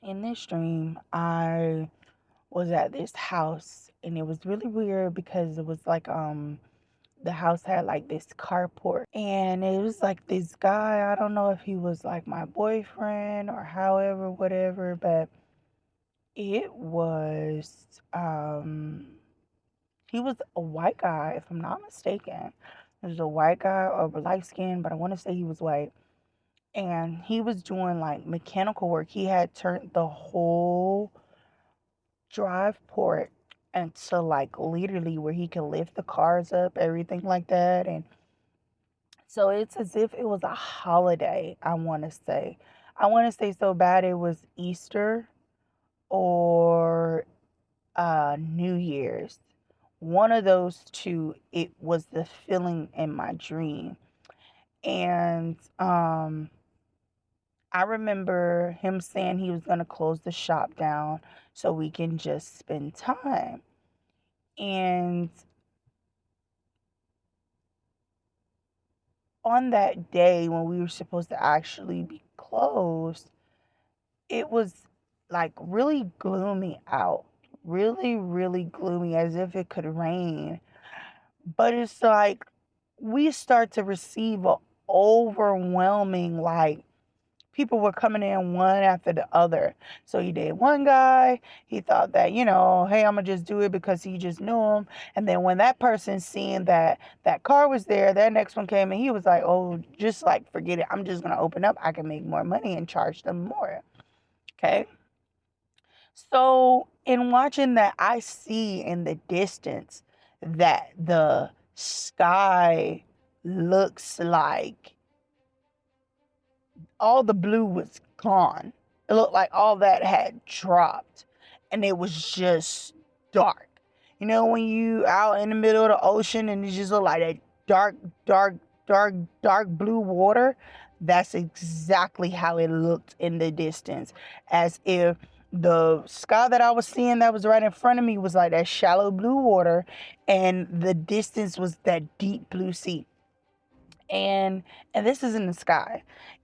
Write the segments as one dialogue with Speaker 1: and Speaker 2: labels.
Speaker 1: In this dream, I was at this house and it was really weird because it was like the house had like this carport and it was like this guy. I don't know if he was like my boyfriend or however, whatever, but it was he was a white guy, if I'm not mistaken. He was a white guy or light skin, but I want to say he was white. And he was doing like mechanical work. He had turned the whole drive port into like literally where he could lift the cars up, everything like that. And so it's as if it was a holiday, I want to say. I want to say so bad it was Easter or New Year's. One of those two, it was the feeling in my dream. And I remember him saying he was going to close the shop down so we can just spend time. And on that day when we were supposed to actually be closed, it was like really gloomy out. Really, really gloomy, as if it could rain. But it's like we start to receive a overwhelming, like, people were coming in one after the other. So he did one guy. He thought that, hey, I'm going to just do it because he just knew him. And then when that person seen that that car was there, that next one came and he was like, oh, just like, forget it. I'm just going to open up. I can make more money and charge them more. Okay. So in watching that, I see in the distance that the sky looks like all the blue was gone. It looked like all that had dropped and it was just dark. You know, when you out in the middle of the ocean and it just looked like that dark, dark, dark blue water, that's exactly how it looked in the distance. As if the sky that I was seeing that was right in front of me was like that shallow blue water and the distance was that deep blue sea. And this is in the sky.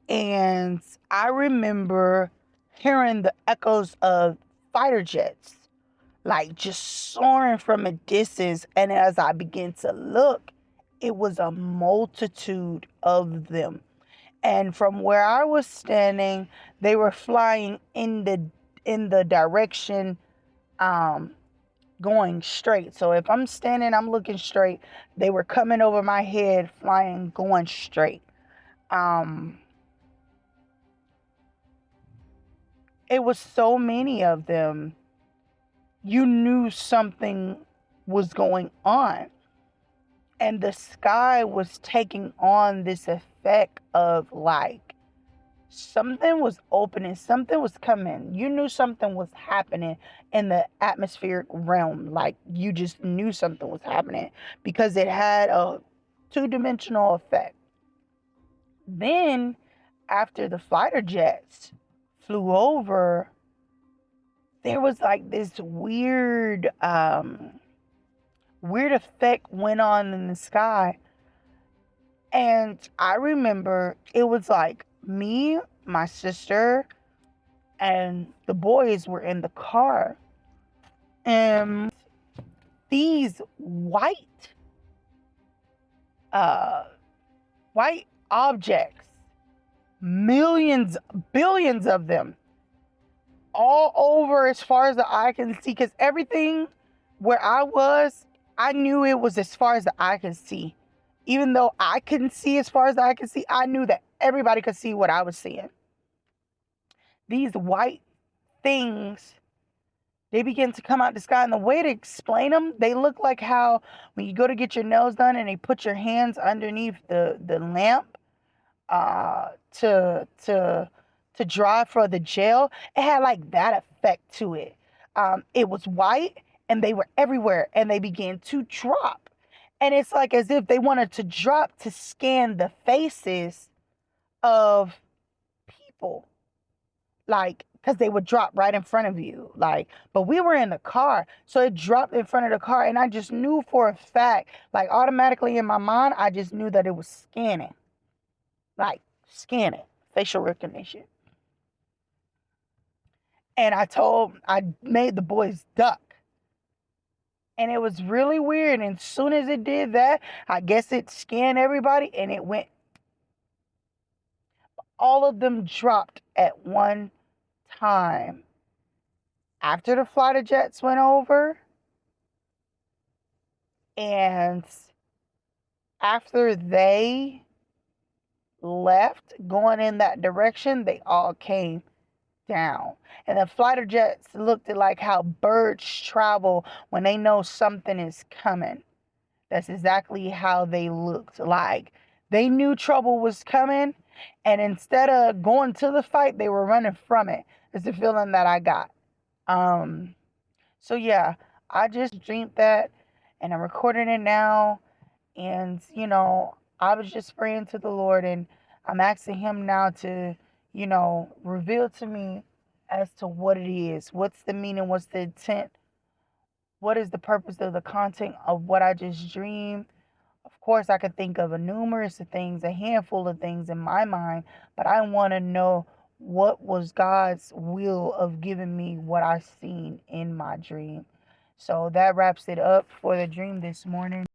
Speaker 1: And I remember hearing the echoes of fighter jets, like just soaring from a distance. And as I began to look, it was a multitude of them. And from where I was standing, they were flying in the direction going straight. So if I'm standing, I'm looking straight. They were coming over my head, flying, going straight. It was so many of them. You knew something was going on. And the sky was taking on this effect of like something was opening, something was coming. You knew something was happening in the atmospheric realm. Like you just knew something was happening because it had a two-dimensional effect. Then after the fighter jets flew over, there was like this weird effect went on in the sky. And I remember it was like me, my sister, and the boys were in the car. And these white objects, millions, billions of them, all over as far as the eye can see. Because everything where I was, I knew it was as far as the eye could see. Even though I couldn't see as far as the eye could see, I knew that everybody could see what I was seeing. These white things, they begin to come out the sky. And the way to explain them, they look like how when you go to get your nails done and they put your hands underneath the lamp to dry for the gel. It had like that effect to it. It was white and they were everywhere and they began to drop. And it's like as if they wanted to drop to scan the faces of people. Like, because they would drop right in front of you. Like, but we were in the car. So it dropped in front of the car. And I just knew for a fact, like automatically in my mind, I just knew that it was scanning. Like, scanning. Facial recognition. And I made the boys duck. And it was really weird. And as soon as it did that, I guess it scanned everybody and it went. All of them dropped at one time. After the fighter jets went over, and after they left going in that direction, they all came down. And the fighter jets looked at like how birds travel when they know something is coming. That's exactly how they looked. Like they knew trouble was coming, and instead of going to the fight, they were running from it. It's the feeling that I got. So yeah, I just dreamed that, and I'm recording it now. And I was just praying to the Lord, and I'm asking Him now to, reveal to me as to what it is. What's the meaning? What's the intent? What is the purpose of the content of what I just dreamed? Of course, I could think of a handful of things in my mind, but I want to know what was God's will of giving me what I seen in my dream. So that wraps it up for the dream this morning.